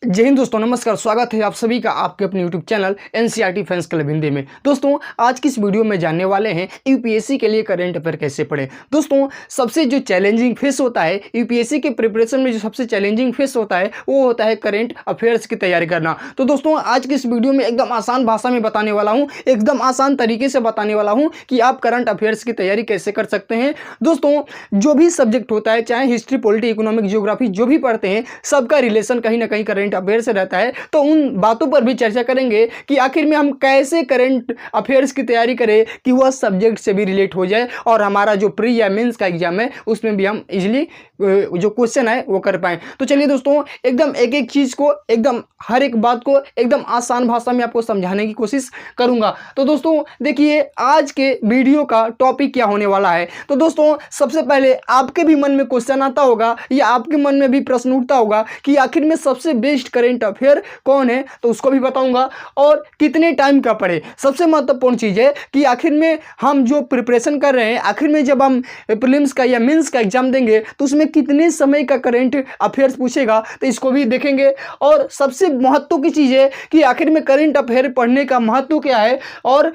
जय हिंद दोस्तों, नमस्कार। स्वागत है आप सभी का आपके अपने YouTube channel NCERT fans club Hindi में। दोस्तों, आज की इस वीडियो में जानने वाले हैं यूपीएससी के लिए करंट अफेयर कैसे पढ़ें। दोस्तों, सबसे जो चैलेंजिंग फेस होता है यूपीएससी के प्रिपरेशन में, जो सबसे चैलेंजिंग फेस होता है वो होता है करंट अफेयर्स की तैयारी करना। तो दोस्तों, आज की इस वीडियो में एकदम आसान भाषा में बताने वाला हूँ, एकदम आसान तरीके से बताने वाला हूँ कि आप करंट अफेयर्स की तैयारी कैसे कर सकते हैं। दोस्तों, जो भी सब्जेक्ट होता है, चाहे हिस्ट्री, पॉलिटी, इकोनॉमिक, ज्योग्राफी जो भी पढ़ते हैं, सबका रिलेशन कहीं ना कहीं करंट अफेयर से रहता है। तो उन बातों पर भी चर्चा करेंगे कि आखिर में हम कैसे करंट अफेयर्स की तैयारी करें कि वह सब्जेक्ट से भी रिलेट हो जाए और हमारा जो प्री या मेंस का एग्जाम है उसमें भी हम इजीली जो क्वेश्चन है वो कर पाएं। तो चलिए दोस्तों, एकदम एक एक चीज को, एकदम हर एक बात को एकदम आसान भाषा में आपको समझाने की कोशिश करूंगा। तो दोस्तों देखिए, आज के वीडियो का टॉपिक क्या होने वाला है। तो दोस्तों, सबसे पहले आपके भी मन में क्वेश्चन आता होगा या आपके मन में भी प्रश्न उठता होगा कि आखिर में सबसे बेस्ट करंट अफेयर कौन है, तो उसको भी बताऊंगा और कितने टाइम का पढ़े। सबसे महत्वपूर्ण चीज है कि आखिर में हम जो प्रिपरेशन कर रहे हैं, आखिर में जब हम प्रीलिम्स का या मेंस का एग्जाम देंगे तो उसमें कितने समय का करंट अफेयर्स पूछेगा, तो इसको भी देखेंगे। और सबसे महत्व की चीज है कि आखिर में करंट अफेयर पढ़ने का महत्व क्या है, और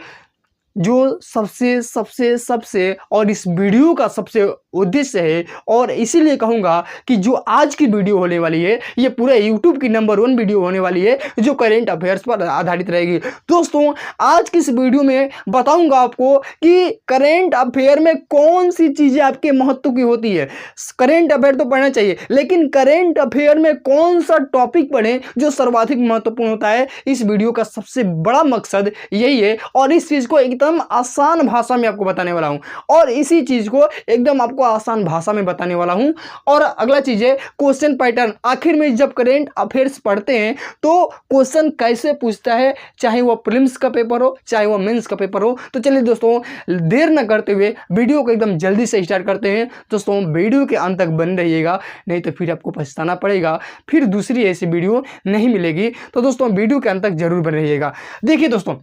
जो सबसे सबसे सबसे और इस वीडियो का सबसे उद्देश्य है, और इसीलिए कहूंगा कि जो आज की वीडियो होने वाली है ये पूरे YouTube की नंबर 1 वीडियो होने वाली है जो करंट अफेयर्स पर आधारित रहेगी। दोस्तों, आज की इस वीडियो में बताऊंगा आपको कि करंट अफेयर में कौन सी चीजें आपके महत्व की होती है। करंट अफेयर तो पढ़ना चाहिए, लेकिन करंट अफेयर में कौन सा टॉपिक पढ़ें जो सर्वाधिक महत्वपूर्ण होता है। इस वीडियो का सबसे बड़ा मकसद यही है, और इस चीज को एकदम आसान भाषा में आपको बताने वाला हूं, और इसी चीज को एकदम आपको आसान भाषा में बताने वाला हूं। और अगला चीज है क्वेश्चन पैटर्न। आखिर में जब करंट अफेयर्स पढ़ते हैं तो क्वेश्चन कैसे पूछता है, चाहे वह प्रीलिम्स का पेपर हो चाहे वह मेंस का पेपर हो। तो चलिए दोस्तों, देर न करते हुए वीडियो को एकदम जल्दी से स्टार्ट करते हैं। दोस्तों, वीडियो के अंत तक बन रहिएगा, नहीं तो फिर आपको पछताना पड़ेगा, फिर दूसरी ऐसी वीडियो नहीं मिलेगी। तो दोस्तों, वीडियो के अंत तक जरूर बने रहिएगा। देखिए दोस्तों,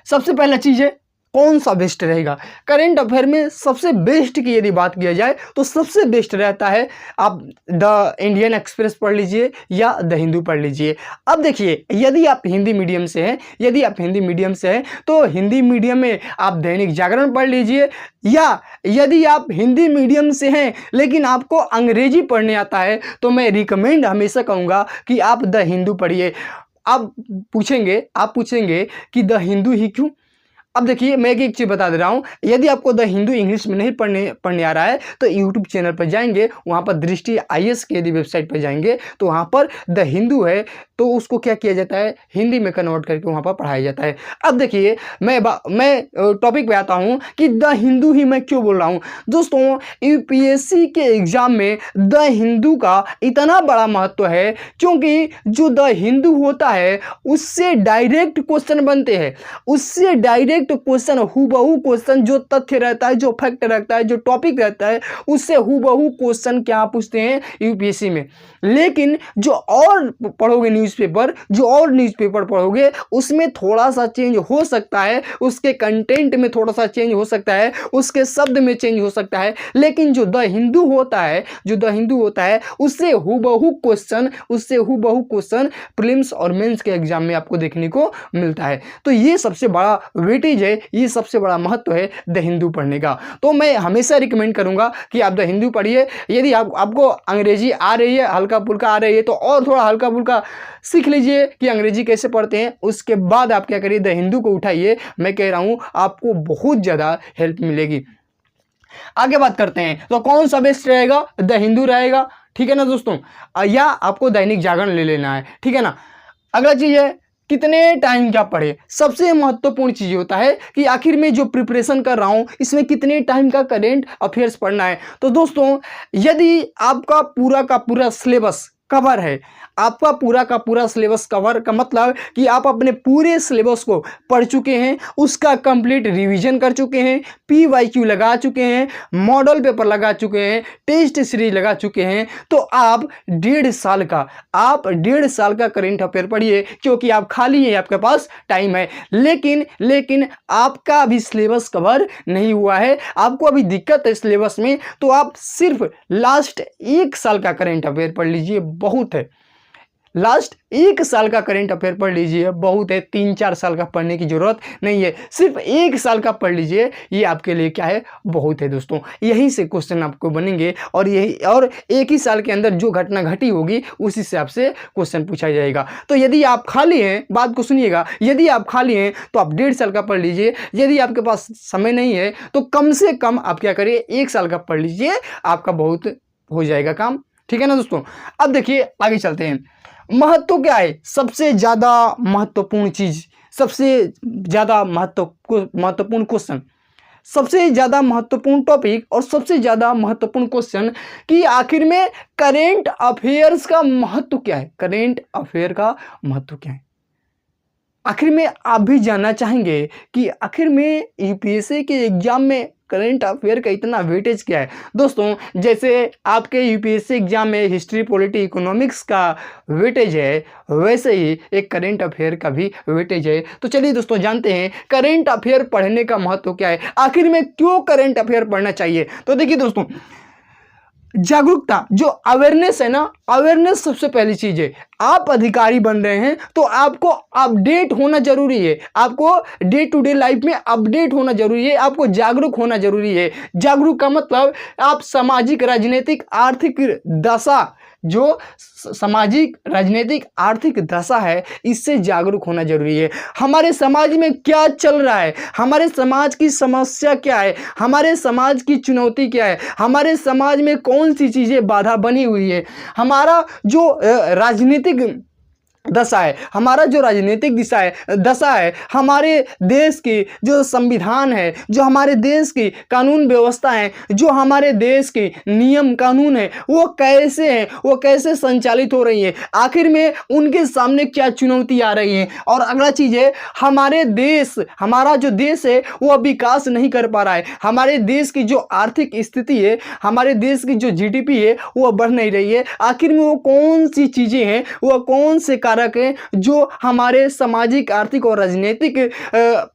सबसे पहला चीज है कौन सा बेस्ट रहेगा। करंट अफेयर में सबसे बेस्ट की यदि बात किया जाए तो सबसे बेस्ट रहता है आप द इंडियन एक्सप्रेस पढ़ लीजिए या द हिंदू पढ़ लीजिए। अब देखिए, यदि आप हिंदी मीडियम से हैं तो हिंदी मीडियम में आप दैनिक जागरण पढ़ लीजिए, या यदि आप हिंदी मीडियम से हैं लेकिन आपको अंग्रेजी पढ़ने आता है तो मैं रिकमेंड हमेशा कहूँगा कि आप द हिंदू पढ़िए। आप पूछेंगे कि द हिंदू ही क्यों। अब देखिए, मैं एक चीज बता दे रहा हूं, यदि आपको द हिंदू इंग्लिश में नहीं पढ़ने आ रहा है तो यूट्यूब चैनल पर जाएंगे, वहां पर दृष्टि आईएएस की यदि वेबसाइट पर जाएंगे तो वहां पर द हिंदू है, तो उसको क्या किया जाता है, हिंदी में कन्वर्ट करके वहां पर पढ़ाया जाता है। अब देखिए, मैं टॉपिक पे आता हूं कि द हिंदू ही मैं क्यों बोल रहा हूं। दोस्तों, यूपीएससी के एग्जाम में द हिंदू का इतना बड़ा महत्व है क्योंकि जो द हिंदू होता है उससे डायरेक्ट क्वेश्चन बनते हैं, उससे डायरेक्ट क्वेश्चन, हूबहू क्वेश्चन, जो तथ्य रहता है, जो फैक्ट रहता है, जो टॉपिक रहता है, उससे हूबहू क्वेश्चन क्या पूछते हैं यूपीएससी में। लेकिन जो और पढ़ोगे न्यूज़पेपर पढ़ोगे उसमें थोड़ा सा चेंज हो सकता है, उसके कंटेंट में थोड़ा सा चेंज हो सकता है, उसके शब्द में चेंज हो सकता है, लेकिन जो द हिंदू होता है उससे हूबहू क्वेश्चन प्रीलिम्स और मेंस के एग्जाम में आपको देखने को मिलता है। तो ये सबसे बड़ा वेटेज है, ये सबसे बड़ा महत्व है द हिंदू पढ़ने का। तो मैं हमेशा रिकमेंड करूंगा कि आप द हिंदू पढ़िए। यदि आपको अंग्रेजी आ रही है, हल्का फुल्का आ रही है, तो और थोड़ा हल्का फुल्का सीख लीजिए कि अंग्रेजी कैसे पढ़ते हैं। उसके बाद आप क्या करिए, द हिंदू को उठाइए। मैं कह रहा हूं आपको बहुत ज्यादा हेल्प मिलेगी। आगे बात करते हैं, तो कौन सा बेस्ट रहेगा, द हिंदू रहेगा, ठीक है ना दोस्तों, या आपको दैनिक जागरण ले लेना है, ठीक है ना। अगला चीज है कितने टाइम क्या पढ़े। सबसे महत्वपूर्ण चीज होता है कि आखिर में जो प्रिपरेशन कर रहा हूं इसमें कितने टाइम का करंट अफेयर्स पढ़ना है। तो दोस्तों, यदि आपका पूरा का पूरा सिलेबस कवर है, आपका पूरा का पूरा सिलेबस कवर का मतलब कि आप अपने पूरे सिलेबस को पढ़ चुके हैं, उसका कंप्लीट रिवीजन कर चुके हैं, पीवाईक्यू लगा चुके हैं, मॉडल पेपर लगा चुके हैं, टेस्ट सीरीज लगा चुके हैं, तो आप 1.5 साल का करंट अफेयर पढ़िए, क्योंकि आप खाली हैं, आपके पास टाइम है। लेकिन आपका अभी सिलेबस कवर नहीं हुआ है, आपको अभी दिक्कत है सिलेबस में, तो आप सिर्फ लास्ट 1 साल का करंट अफेयर पढ़ लीजिए, बहुत है। लास्ट 1 साल का करंट अफेयर पढ़ लीजिए, बहुत है, 3-4 साल का पढ़ने की जरूरत नहीं है, सिर्फ 1 साल का पढ़ लीजिए, ये आपके लिए क्या है, बहुत है दोस्तों। यहीं से क्वेश्चन आपको बनेंगे और यही और एक ही साल के अंदर जो घटना घटी होगी उसी से आपसे क्वेश्चन पूछा जाएगा। तो यदि आप खाली हैं, बात को सुनिएगा, यदि आप खाली हैं तो आप 1.5 साल का पढ़ लीजिए, यदि आपके पास समय नहीं है तो कम से कम आप क्या करिए, 1 साल का पढ़ लीजिए, आपका बहुत हो जाएगा काम, ठीक है ना दोस्तों। अब देखिए आगे चलते हैं। महत्व क्या है, सबसे ज्यादा महत्वपूर्ण चीज, सबसे ज्यादा महत्वपूर्ण क्वेश्चन, सबसे ज्यादा महत्वपूर्ण टॉपिक और सबसे ज्यादा महत्वपूर्ण क्वेश्चन कि आखिर में करेंट अफेयर्स का महत्व क्या है, करेंट अफेयर का महत्व क्या है। आखिर में आप भी जानना चाहेंगे कि आखिर में यूपीएससी के एग्जाम में करंट अफेयर का इतना वेटेज क्या है। दोस्तों जैसे आपके यूपीएससी एग्जाम में हिस्ट्री, पॉलिटी, इकोनॉमिक्स का वेटेज है, वैसे ही एक करंट अफेयर का भी वेटेज है। तो चलिए दोस्तों जानते हैं करंट अफेयर पढ़ने का महत्व क्या है, आखिर में क्यों करंट अफेयर पढ़ना चाहिए। तो देखिए दोस्तों, जागरूकता, जो अवेयरनेस है ना, अवेयरनेस सबसे पहली चीज है। आप अधिकारी बन रहे हैं तो आपको अपडेट होना जरूरी है, आपको डे टू डे लाइफ में अपडेट होना जरूरी है, आपको जागरूक होना जरूरी है। जागरूक का मतलब आप सामाजिक, राजनीतिक, आर्थिक दशा, जो सामाजिक, राजनीतिक, आर्थिक दशा है, इससे जागरूक होना जरूरी है। हमारे समाज में क्या चल रहा है, हमारे समाज की समस्या क्या है, हमारे समाज की चुनौती क्या है, हमारे समाज में कौन सी चीजें बाधा बनी हुई है, हमारा जो राजनीतिक दशा है, हमारा जो राजनीतिक दशा है, हमारे देश की जो संविधान है, जो हमारे देश की कानून व्यवस्था है, जो हमारे देश के नियम कानून है, वो कैसे हैं, वो कैसे संचालित हो रही है, आखिर में उनके सामने क्या चुनौती आ रही है। और अगला चीज है, हमारे देश, हमारा जो देश है वो विकास नहीं कर पा रहा है, हमारे देश की जो आर्थिक स्थिति है, हमारे देश की जो जीडीपी है वो बढ़ नहीं रही है। आखिर में वो कौन सी चीजें हैं, वो कौन से कारक हैं जो हमारे सामाजिक, आर्थिक और राजनीतिक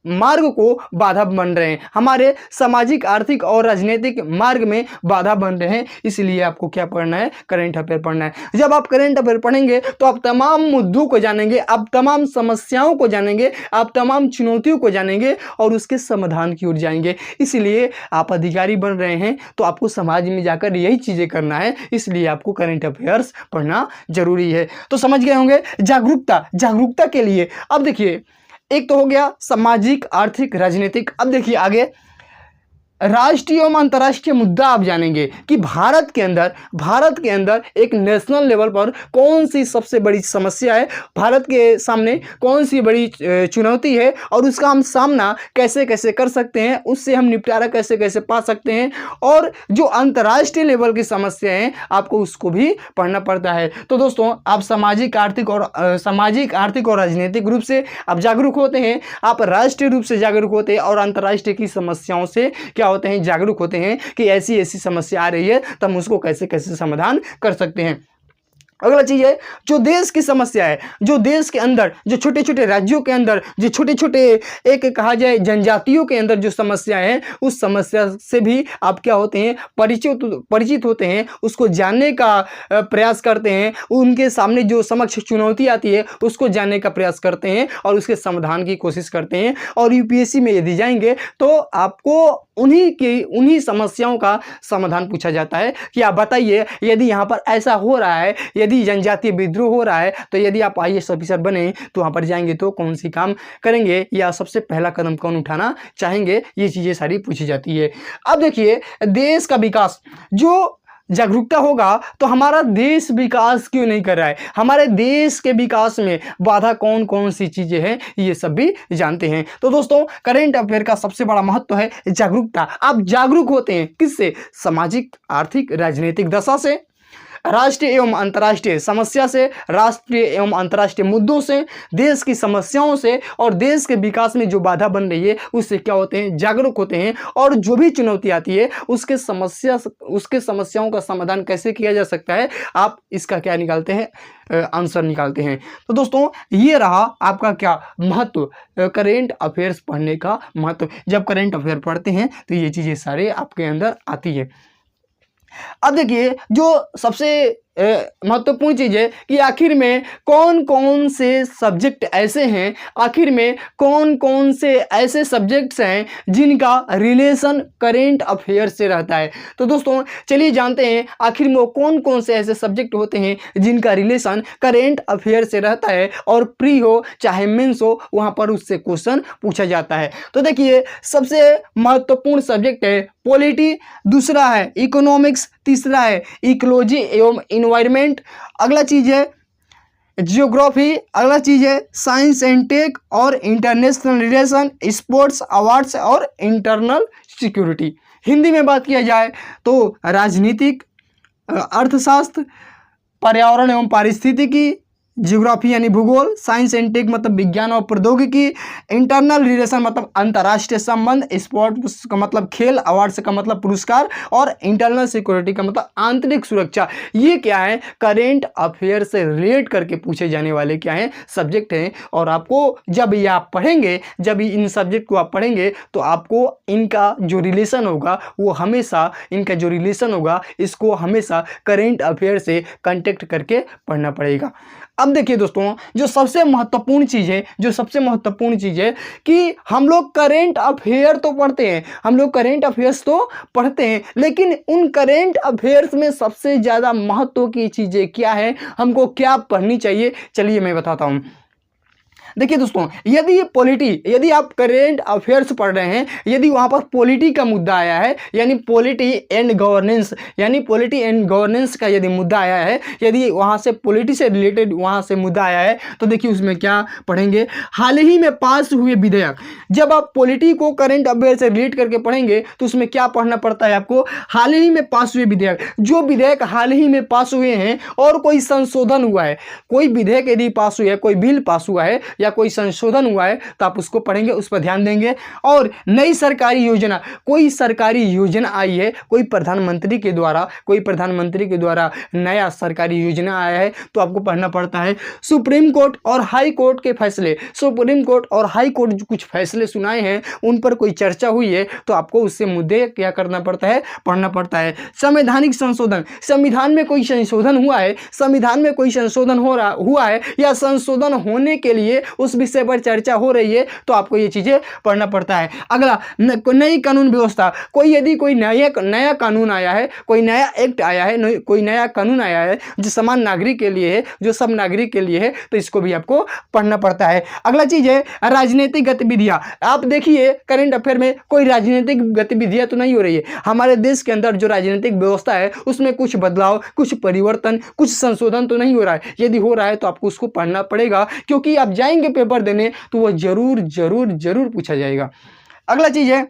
मार्ग को बाधा बन रहे हैं, हमारे सामाजिक, आर्थिक और राजनीतिक मार्ग में बाधा बन रहे हैं। इसलिए आपको क्या पढ़ना है, करंट अफेयर पढ़ना है। जब आप करंट अफेयर पढ़ेंगे तो आप तमाम मुद्दों को जानेंगे, आप तमाम समस्याओं को जानेंगे, आप तमाम चुनौतियों को जानेंगे और उसके समाधान की ओर जाएंगे। इसलिए आप अधिकारी बन रहे हैं तो आपको समाज में जाकर यही चीजें करना है, इसलिए आपको करंट अफेयर्स पढ़ना जरूरी है। तो समझ गए होंगे जागरूकता के लिए। अब देखिए, एक तो हो गया सामाजिक, आर्थिक, राजनीतिक। अब देखिए आगे राष्ट्रीय एवं अंतर्राष्ट्रीय मुद्दा आप जानेंगे कि भारत के अंदर एक नेशनल लेवल पर कौन सी सबसे बड़ी समस्या है, भारत के सामने कौन सी बड़ी चुनौती है और उसका हम सामना कैसे कैसे कर सकते हैं, उससे हम निपटारा कैसे कैसे पा सकते हैं, और जो अंतर्राष्ट्रीय लेवल की समस्या है आपको उसको भी पढ़ना पड़ता है। तो दोस्तों आप सामाजिक, आर्थिक और राजनीतिक रूप से आप जागरूक होते हैं, आप राष्ट्रीय रूप से जागरूक होते हैं और अंतर्राष्ट्रीय की समस्याओं से क्या होते हैं, जागरूक होते हैं कि ऐसी ऐसी समस्या आ रही है तो हम उसको कैसे कैसे समाधान कर सकते हैं। अगला चीज है जो देश की समस्या है, जो देश के अंदर, जो छोटे छोटे राज्यों के अंदर, जो छोटे छोटे एक कहा जाए जनजातियों के अंदर जो समस्या है, उस समस्या से भी आप क्या होते हैं, परिचित होते हैं, उसको जानने का प्रयास करते हैं, उनके सामने जो समक्ष चुनौती आती है उसको जानने का प्रयास करते हैं और उसके समाधान की कोशिश करते हैं। और यूपीएससी में यदि जाएंगे तो आपको उन्हीं समस्याओं का समाधान पूछा जाता है कि आप बताइए यदि यहाँ पर ऐसा हो रहा है, यदि जनजातीय विद्रोह हो रहा है, तो यदि आप आईएएस ऑफिसर बने तो वहाँ पर जाएंगे तो कौन सी काम करेंगे या सबसे पहला कदम कौन उठाना चाहेंगे, ये चीज़ें सारी पूछी जाती है। अब देखिए देश का विकास, जो जागरूकता होगा तो हमारा देश विकास क्यों नहीं कर रहा है, हमारे देश के विकास में बाधा कौन कौन सी चीजें हैं, ये सब भी जानते हैं। तो दोस्तों करंट अफेयर का सबसे बड़ा महत्व है जागरूकता। आप जागरूक होते हैं किससे, सामाजिक, आर्थिक, राजनीतिक दशा से, राष्ट्रीय एवं अंतर्राष्ट्रीय समस्या से, राष्ट्रीय एवं अंतर्राष्ट्रीय मुद्दों से, देश की समस्याओं से और देश के विकास में जो बाधा बन रही है उससे क्या होते हैं, जागरूक होते हैं। और जो भी चुनौती आती है उसके समस्याओं का समाधान कैसे किया जा सकता है, आप इसका क्या निकालते हैं, आंसर निकालते हैं। तो दोस्तों ये रहा आपका क्या महत्व, करेंट अफेयर्स पढ़ने का महत्व। जब करेंट अफेयर पढ़ते हैं तो ये चीज़ें सारे आपके अंदर आती है। अब देखिए जो सबसे महत्वपूर्ण चीज़ है कि आखिर में कौन कौन से सब्जेक्ट ऐसे हैं, आखिर में कौन कौन से ऐसे सब्जेक्ट्स हैं जिनका रिलेशन करेंट अफेयर से रहता है। तो दोस्तों चलिए जानते हैं आखिर में वो कौन कौन से ऐसे सब्जेक्ट होते हैं जिनका रिलेशन करेंट अफेयर से रहता है, और प्री हो चाहे मेंस हो वहाँ पर उससे क्वेश्चन पूछा जाता है। तो देखिए सबसे महत्वपूर्ण सब्जेक्ट है पॉलिटी, दूसरा है इकोनॉमिक्स, तीसरा है इकोलॉजी एवं इन्वायरमेंट, अगला चीज है जियोग्राफी, अगला चीज है साइंस एंड टेक, और इंटरनेशनल रिलेशन, स्पोर्ट्स, अवार्ड्स और इंटरनल सिक्योरिटी। हिंदी में बात किया जाए तो राजनीतिक, अर्थशास्त्र, पर्यावरण एवं पारिस्थितिकी, जियोग्राफी यानी भूगोल, साइंस एंड टेक मतलब विज्ञान और प्रौद्योगिकी, इंटरनल रिलेशन मतलब अंतर्राष्ट्रीय संबंध, स्पोर्ट्स का मतलब खेल, अवार्ड्स का मतलब पुरस्कार, और इंटरनल सिक्योरिटी का मतलब आंतरिक सुरक्षा। ये क्या है, करेंट अफेयर से रिलेट करके पूछे जाने वाले क्या हैं, सब्जेक्ट हैं। और आपको जब ये आप पढ़ेंगे, जब इन सब्जेक्ट को आप पढ़ेंगे तो आपको इनका जो रिलेशन होगा वो हमेशा, इनका जो रिलेशन होगा इसको हमेशा करेंट अफेयर से कांटेक्ट करके पढ़ना पड़ेगा। अब देखिए दोस्तों जो सबसे महत्वपूर्ण चीज़ है, जो सबसे महत्वपूर्ण चीज़ है कि हम लोग करेंट अफेयर तो पढ़ते हैं, हम लोग करेंट अफेयर्स तो पढ़ते हैं, लेकिन उन करेंट अफेयर्स में सबसे ज़्यादा महत्व की चीज़ें क्या है, हमको क्या पढ़नी चाहिए, चलिए मैं बताता हूँ। देखिए दोस्तों यदि आप करेंट अफेयर्स पढ़ रहे हैं, यदि वहाँ पर पॉलिटी का मुद्दा आया है, यानी पॉलिटी एंड गवर्नेंस का यदि मुद्दा आया है, यदि वहाँ से पॉलिटी से रिलेटेड वहाँ से मुद्दा आया है, तो देखिए उसमें क्या पढ़ेंगे, हाल ही में पास हुए विधेयक। जब आप पॉलिटी को करेंट अफेयर से रिलेट करके पढ़ेंगे तो उसमें क्या पढ़ना पड़ता है आपको, हाल ही में पास हुए विधेयक। जो विधेयक हाल ही में पास हुए हैं और कोई संशोधन हुआ है, कोई विधेयक यदि पास हुआ है, कोई बिल पास हुआ है या कोई संशोधन हुआ है तो आप उसको पढ़ेंगे, उस पर ध्यान देंगे। और नई सरकारी योजना, कोई सरकारी योजना आई है, कोई प्रधानमंत्री के द्वारा नया सरकारी योजना आया है तो आपको पढ़ना पड़ता है। सुप्रीम कोर्ट और हाई कोर्ट के फैसले, सुप्रीम कोर्ट और हाई कोर्ट जो कुछ फैसले सुनाए हैं उन पर कोई चर्चा हुई है तो आपको उससे मुद्दे क्या करना पड़ता है, पढ़ना पड़ता है। संवैधानिक संशोधन, संविधान में कोई संशोधन हुआ है, संविधान में कोई संशोधन हुआ है या संशोधन होने के लिए उस विषय पर चर्चा हो रही है तो आपको ये चीजें पढ़ना पड़ता है। अगला नई कानून व्यवस्था, कोई नया कानून आया है, कोई नया एक्ट आया है, कोई नया कानून आया है जो समान नागरिक के लिए है, जो सब नागरिक के लिए है, तो इसको भी आपको पढ़ना पड़ता है। अगला चीज है राजनीतिक गतिविधियां। आप देखिए करंट अफेयर में कोई राजनीतिक गतिविधियां तो नहीं हो रही है, हमारे देश के अंदर जो राजनीतिक व्यवस्था है उसमें कुछ बदलाव, कुछ परिवर्तन, कुछ संशोधन तो नहीं हो रहा है। यदि हो रहा है तो आपको उसको पढ़ना पड़ेगा, क्योंकि आप जाएंगे पेपर देने तो वो जरूर जरूर जरूर पूछा जाएगा। अगला चीज है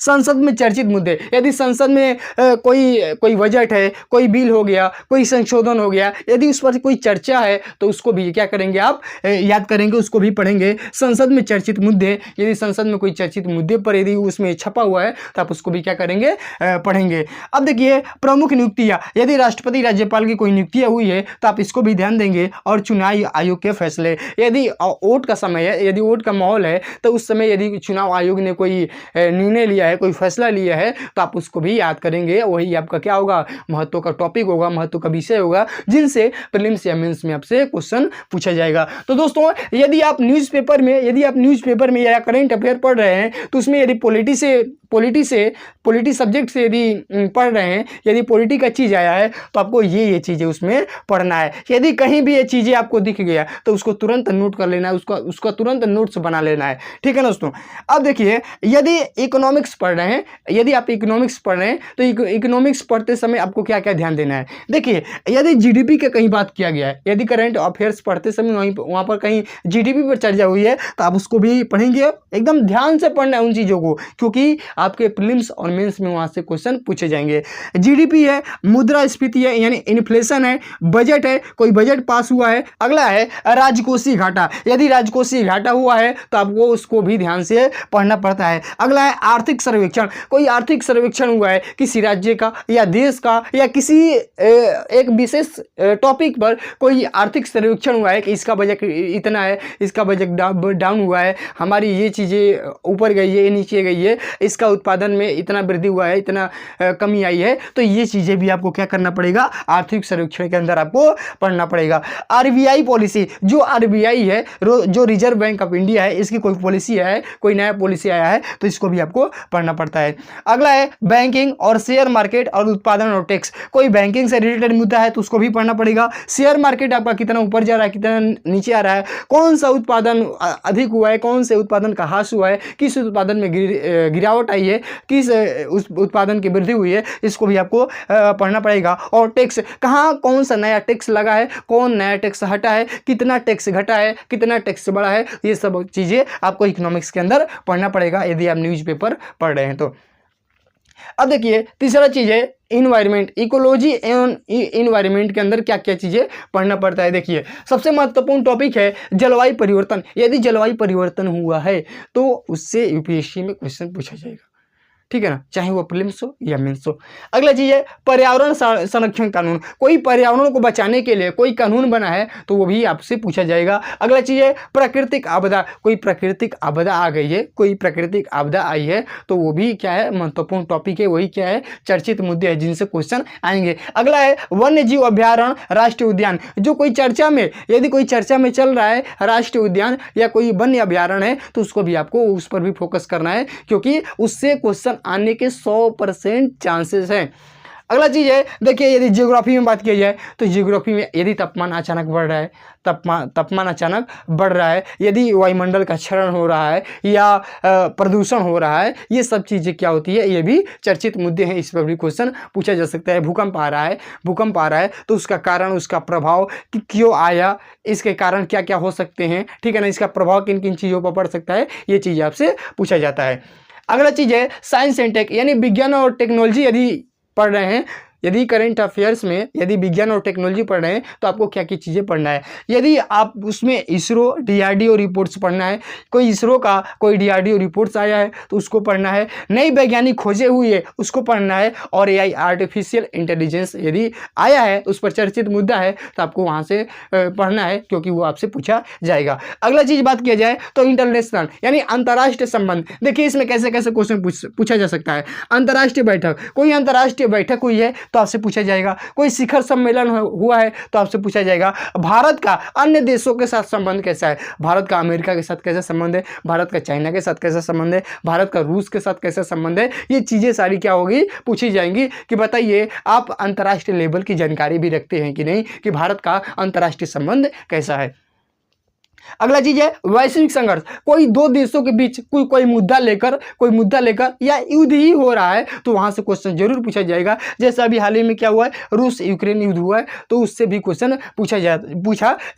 संसद में चर्चित मुद्दे। यदि संसद में कोई बजट है, कोई बिल हो गया, कोई संशोधन हो गया, यदि उस पर कोई चर्चा है तो उसको भी क्या करेंगे, आप याद करेंगे, उसको भी पढ़ेंगे। संसद में चर्चित मुद्दे, यदि संसद में कोई चर्चित मुद्दे पर यदि उसमें छपा हुआ है तो आप उसको भी क्या करेंगे, पढ़ेंगे। अब देखिए प्रमुख नियुक्तियाँ, यदि राष्ट्रपति राज्यपाल की कोई नियुक्तियाँ हुई है तो आप इसको भी ध्यान देंगे। और चुनाव आयोग के फैसले, यदि वोट का समय है, यदि वोट का माहौल है तो उस समय यदि चुनाव आयोग ने कोई निर्णय लिया है, कोई फैसला लिया है तो आप उसको भी याद करेंगे। वही आपका क्या होगा, महत्व का टॉपिक होगा, महत्व का विषय होगा, जिनसे प्रीलिम्स या मेंस में आपसे क्वेश्चन पूछा जाएगा। तो दोस्तों यदि आप न्यूज़पेपर में या करंट अफेयर पढ़ रहे हैं तो उसमें यदि पॉलिटी सब्जेक्ट से यदि पढ़ रहे हैं, यदि पॉलिटी का चीज़ आया है तो आपको ये चीज़ें उसमें पढ़ना है। यदि कहीं भी ये चीज़ें आपको दिख गया तो उसको तुरंत नोट कर लेना है, उसका तुरंत नोट्स बना लेना है, ठीक है ना दोस्तों। अब देखिए यदि इकोनॉमिक्स पढ़ रहे हैं, यदि आप इकोनॉमिक्स पढ़ रहे हैं तो इकोनॉमिक्स पढ़ते समय आपको क्या क्या ध्यान देना है। देखिए यदि जीडीपी का कहीं बात किया गया है, यदि करंट अफेयर्स पढ़ते समय वहाँ पर कहीं जीडीपी पर चर्चा हुई है तो आप उसको भी पढ़ेंगे। एकदम ध्यान से पढ़ना है उन चीज़ों को, क्योंकि आपके प्रीलिम्स और मेंस में वहाँ से क्वेश्चन पूछे जाएंगे। जीडीपी है, मुद्रास्फीति है यानी इन्फ्लेशन है, बजट है, कोई बजट पास हुआ है। अगला है राजकोषीय घाटा, यदि राजकोषीय घाटा हुआ है तो आपको उसको भी ध्यान से पढ़ना पड़ता है। अगला है आर्थिक सर्वेक्षण, कोई आर्थिक सर्वेक्षण हुआ है किसी राज्य का या देश का या किसी एक विशेष टॉपिक पर कोई आर्थिक सर्वेक्षण हुआ है कि इसका बजट इतना है, इसका बजट डाउन हुआ है, हमारी ये चीज़ें ऊपर गई है, ये नीचे गई है, इसका का उत्पादन में इतना वृद्धि हुआ है, इतना कमी आई है, तो ये चीज़ें भी आपको क्या करना पड़ेगा, आर्थिक सर्वेक्षण के अंदर आपको पढ़ना पड़ेगा। आरबीआई पॉलिसी, जो आरबीआई है, जो रिजर्व बैंक ऑफ इंडिया है, इसकी कोई पॉलिसी है, कोई नया पॉलिसी आया है, तो इसको भी आपको पढ़ना पड़ता है। अगला है बैंकिंग और शेयर मार्केट और उत्पादन और टैक्स। कोई बैंकिंग से रिलेटेड मुद्दा है तो उसको भी पढ़ना पड़ेगा। शेयर मार्केट आपका कितना ऊपर जा रहा है, कितना नीचे आ रहा है, कौन सा उत्पादन अधिक हुआ है, कौन से उत्पादन का ह्रास हुआ है, किस उत्पादन में गिरावट आई है, किस उस उत्पादन की वृद्धि हुई है, इसको भी आपको पढ़ना पड़ेगा। और टैक्स, कहाँ कौन सा नया टैक्स लगा है, कौन नया टैक्स हटा है, कितना टैक्स घटा है, कितना टैक्स बढ़ा है, ये सब चीज़ें आपको इकोनॉमिक्स के अंदर पढ़ना पड़ेगा यदि आप न्यूज़पेपर पढ़ रहे हैं तो। अब देखिए तीसरा चीज़ है इन्वायरमेंट, इकोलॉजी एवं इन्वायरमेंट के अंदर क्या क्या चीज़ें पढ़ना पड़ता है। देखिए सबसे महत्वपूर्ण टॉपिक है जलवायु परिवर्तन। यदि जलवायु परिवर्तन हुआ है तो उससे यूपीएससी में क्वेश्चन पूछा जाएगा, ठीक है ना, चाहे वो प्रीलिम्स हो या मेंस हो। अगला चीज़ है पर्यावरण संरक्षण कानून। कोई पर्यावरण को बचाने के लिए कोई कानून बना है तो वो भी आपसे पूछा जाएगा। अगला चीज़ है प्राकृतिक आपदा। कोई प्राकृतिक आपदा आ गई है, कोई प्राकृतिक आपदा आई है तो वो भी क्या है, महत्वपूर्ण टॉपिक है, वही क्या है, चर्चित मुद्दे हैं जिनसे क्वेश्चन आएंगे। अगला है वन्य जीव अभ्यारण्य राष्ट्रीय उद्यान। जो कोई चर्चा में, यदि कोई चर्चा में चल रहा है राष्ट्रीय उद्यान या कोई वन्य अभ्यारण्य है तो उसको भी आपको उस पर भी फोकस करना है, क्योंकि उससे क्वेश्चन आने के 100% चांसेस हैं। अगला चीज़ है देखिए यदि ज्योग्राफी में बात की जाए तो ज्योग्राफी में यदि तापमान अचानक बढ़ रहा है, तापमान अचानक बढ़ रहा है, यदि वायुमंडल का क्षरण हो रहा है या प्रदूषण हो रहा है, ये सब चीज़ें क्या होती है, ये भी चर्चित मुद्दे हैं, इस पर भी क्वेश्चन पूछा जा सकता है। भूकंप आ रहा है तो उसका कारण, उसका प्रभाव कि क्यों आया, इसके कारण क्या क्या हो सकते हैं, ठीक है ना, इसका प्रभाव किन किन चीज़ों पर पड़ सकता है, ये चीज़ आपसे पूछा जाता है। अगला चीज़ है साइंस एंड टेक, यानी विज्ञान और टेक्नोलॉजी यदि पढ़ रहे हैं, यदि करंट अफेयर्स में यदि विज्ञान और टेक्नोलॉजी पढ़ रहे हैं तो आपको क्या क्या चीज़ें पढ़ना है। यदि आप उसमें इसरो डीआरडीओ रिपोर्ट्स पढ़ना है, कोई इसरो का कोई डीआरडीओ रिपोर्ट्स आया है तो उसको पढ़ना है, नई वैज्ञानिक खोजें हुई है उसको पढ़ना है, और एआई आर्टिफिशियल इंटेलिजेंस यदि आया है उस पर चर्चित मुद्दा है तो आपको वहाँ से पढ़ना है, क्योंकि वो आपसे पूछा जाएगा। अगला चीज़ बात किया जाए तो इंटरनेशनल यानी अंतर्राष्ट्रीय संबंध। देखिए इसमें कैसे कैसे क्वेश्चन पूछा जा सकता है। अंतर्राष्ट्रीय बैठक, कोई अंतर्राष्ट्रीय बैठक हुई है तो आपसे पूछा जाएगा, कोई शिखर सम्मेलन हुआ है तो आपसे पूछा जाएगा। भारत का अन्य देशों के साथ संबंध कैसा है, भारत का अमेरिका के साथ कैसा संबंध है, भारत का चाइना के साथ कैसा संबंध है, भारत का रूस के साथ कैसा संबंध है, ये चीज़ें सारी क्या होगी, पूछी जाएंगी कि बताइए आप अंतर्राष्ट्रीय लेवल की जानकारी भी रखते हैं कि नहीं, कि भारत का अंतर्राष्ट्रीय संबंध कैसा है। अगला चीज है वैश्विक संघर्ष। कोई दो देशों के बीच कोई मुद्दा लेकर या युद्ध ही हो रहा है तो वहां से क्वेश्चन जरूर पूछा जाएगा। जैसे अभी हाल ही में क्या हुआ है, रूस यूक्रेन युद्ध हुआ है तो उससे भी क्वेश्चन पूछा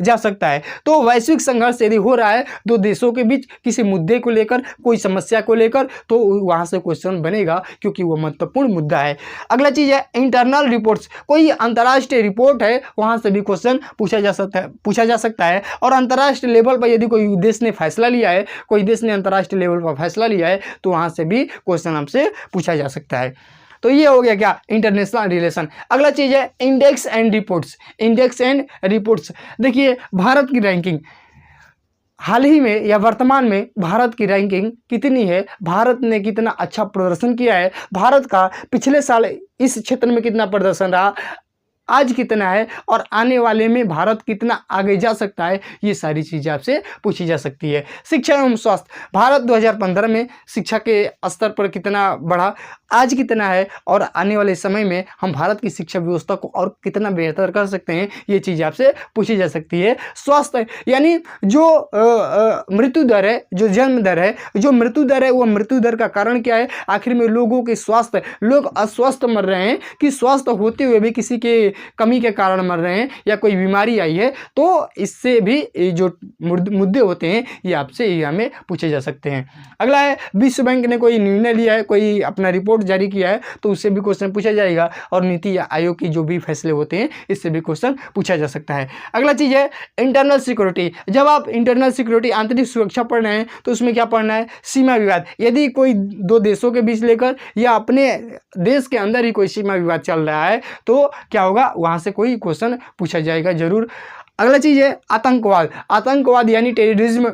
जा सकता है। तो वैश्विक संघर्ष यदि हो रहा है दो देशों के बीच किसी मुद्दे को लेकर, कोई समस्या को लेकर, तो वहां से क्वेश्चन बनेगा क्योंकि वो महत्वपूर्ण मुद्दा है। अगला चीज है इंटरनल रिपोर्ट्स। कोई अंतर्राष्ट्रीय रिपोर्ट है वहां से भी क्वेश्चन पूछा जा सकता है। और अंतर्राष्ट्रीय लेवल पर यदि कोई देश ने फैसला लिया है, कोई देश ने अंतर्राष्ट्रीय लेवल पर फैसला लिया है तो वहां से भी क्वेश्चन हमसे पूछा जा सकता है। तो ये हो गया क्या, इंटरनेशनल रिलेशन। अगला चीज है इंडेक्स एंड रिपोर्ट्स। देखिए भारत की रैंकिंग हाल ही में या वर्तमान में भारत की रैंकिंग कितनी है, भारत ने कितना अच्छा प्रदर्शन किया है, भारत का पिछले साल इस क्षेत्र में कितना प्रदर्शन रहा, आज कितना है और आने वाले में भारत कितना आगे जा सकता है, ये सारी चीज़ें आपसे पूछी जा सकती है। शिक्षा एवं स्वास्थ्य, भारत 2015 में शिक्षा के स्तर पर कितना बढ़ा, आज कितना है और आने वाले समय में हम भारत की शिक्षा व्यवस्था को और कितना बेहतर कर सकते हैं, ये चीज़ आपसे पूछी जा सकती है। स्वास्थ्य यानी जो मृत्यु दर है, जो जन्म दर है, जो मृत्यु दर है, वो मृत्यु दर का कारण क्या है, आखिर में लोगों के स्वास्थ्य, लोग अस्वस्थ मर रहे हैं कि स्वस्थ होते हुए भी किसी के कमी के कारण मर रहे हैं या कोई बीमारी आई है, तो इससे भी जो मुद्दे होते हैं ये आपसे ये हमें पूछे जा सकते हैं। अगला है विश्व बैंक ने कोई निर्णय लिया है, कोई अपना रिपोर्ट जारी किया है तो उससे भी क्वेश्चन पूछा जाएगा। और नीति आयोग की जो भी फैसले होते हैं इससे भी क्वेश्चन पूछा जा सकता है। अगला चीज है इंटरनल सिक्योरिटी। जब आप इंटरनल सिक्योरिटी आंतरिक सुरक्षा पढ़ रहे हैं तो उसमें क्या पढ़ना है, सीमा विवाद। यदि कोई दो देशों के बीच लेकर या अपने देश के अंदर ही कोई सीमा विवाद चल रहा है तो क्या होगा, वहां से कोई क्वेश्चन पूछा जाएगा जरूर। अगला चीज है आतंकवाद यानी टेररिज्म।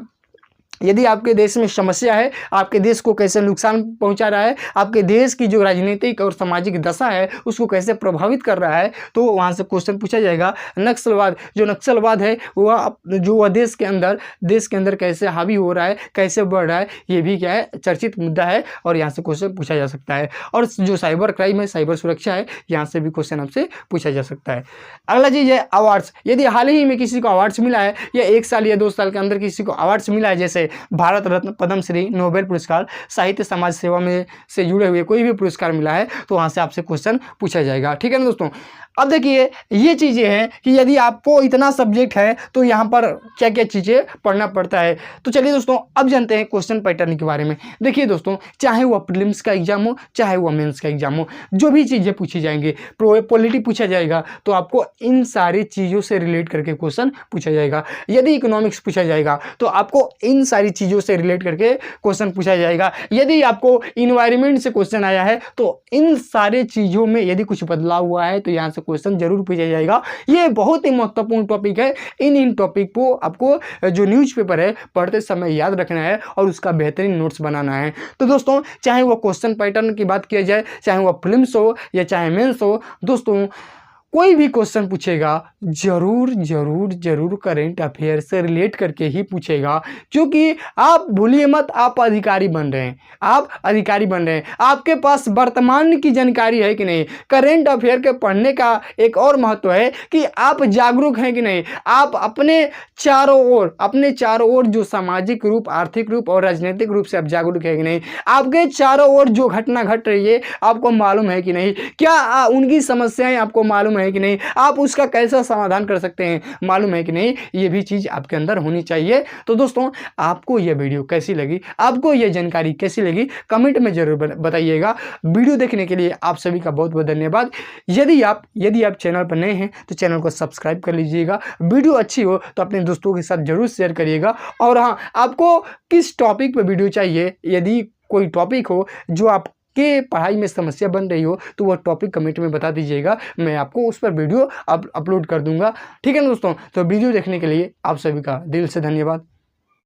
यदि आपके देश में समस्या है, आपके देश को कैसे नुकसान पहुंचा रहा है, आपके देश की जो राजनीतिक और सामाजिक दशा है उसको कैसे प्रभावित कर रहा है, तो वहां से क्वेश्चन पूछा जाएगा। नक्सलवाद, जो नक्सलवाद है वह देश के अंदर कैसे हावी हो रहा है, कैसे बढ़ रहा है, ये भी क्या है, चर्चित मुद्दा है और यहाँ से क्वेश्चन पूछा जा सकता है। और जो साइबर क्राइम है, साइबर सुरक्षा है, यहाँ से भी क्वेश्चन आपसे पूछा जा सकता है। अगला चीज है अवार्ड्स। यदि हाल ही में किसी को अवार्ड्स मिला है या 1 साल या 2 साल के अंदर किसी को अवार्ड्स मिला है, जैसे भारत रत्न, पद्मश्री, नोबेल पुरस्कार, साहित्य समाज सेवा में से जुड़े हुए कोई भी पुरस्कार मिला है, तो वहां से आपसे क्वेश्चन पूछा जाएगा। ठीक है ना दोस्तों। अब देखिए ये चीज़ें हैं कि यदि आपको इतना सब्जेक्ट है तो यहाँ पर क्या क्या चीज़ें पढ़ना पड़ता है। तो चलिए दोस्तों अब जानते हैं क्वेश्चन पैटर्न के बारे में। देखिए दोस्तों, चाहे वह प्रीलिम्स का एग्जाम हो, चाहे वह मेंस का एग्जाम हो, जो भी चीज़ें पूछी जाएंगी, पॉलिटी पूछा जाएगा तो आपको इन सारी चीज़ों से रिलेट करके क्वेश्चन पूछा जाएगा। यदि इकोनॉमिक्स पूछा जाएगा तो आपको इन सारी चीज़ों से रिलेट करके क्वेश्चन पूछा जाएगा। यदि आपको इन्वायरमेंट से क्वेश्चन आया है तो इन सारे चीज़ों में यदि कुछ बदलाव हुआ है तो यहाँ से क्वेश्चन जरूर पूछा जाएगा। ये बहुत ही महत्वपूर्ण टॉपिक है। इन टॉपिक को आपको जो न्यूज़पेपर है पढ़ते समय याद रखना है और उसका बेहतरीन नोट्स बनाना है। तो दोस्तों, चाहे वो क्वेश्चन पैटर्न की बात किया जाए, चाहे वो फिल्म्स हो या चाहे मेंस हो, दोस्तों कोई भी क्वेश्चन पूछेगा जरूर जरूर जरूर करेंट अफेयर से रिलेट करके ही पूछेगा। क्योंकि आप भूलिए मत, आप अधिकारी बन रहे हैं, आप अधिकारी बन रहे हैं, आपके पास वर्तमान की जानकारी है कि नहीं। करेंट अफेयर के पढ़ने का एक और महत्व है कि आप जागरूक हैं कि नहीं। आप अपने चारों ओर जो सामाजिक रूप, आर्थिक रूप और राजनीतिक रूप से आप जागरूक है कि नहीं। आपके चारों ओर जो घटना घट रही है आपको मालूम है कि नहीं। क्या उनकी समस्याएं आपको मालूम है कि नहीं। आप उसका कैसा समाधान कर सकते हैं मालूम है कि नहीं। ये भी चीज आपके अंदर होनी चाहिए। तो दोस्तों, आपको यह वीडियो कैसी लगी, आपको यह जानकारी कैसी लगी, कमेंट में जरूर बताइएगा। वीडियो देखने के लिए आप सभी का बहुत बहुत धन्यवाद। यदि आप चैनल पर नए हैं तो चैनल को सब्सक्राइब कर लीजिएगा। वीडियो अच्छी हो तो अपने दोस्तों के साथ जरूर शेयर करिएगा। और हाँ, आपको किस टॉपिक पर वीडियो चाहिए, यदि कोई टॉपिक हो जो आप के पढ़ाई में समस्या बन रही हो तो वह टॉपिक कमेंट में बता दीजिएगा, मैं आपको उस पर वीडियो अपलोड कर दूंगा। ठीक है ना दोस्तों। तो वीडियो देखने के लिए आप सभी का दिल से धन्यवाद।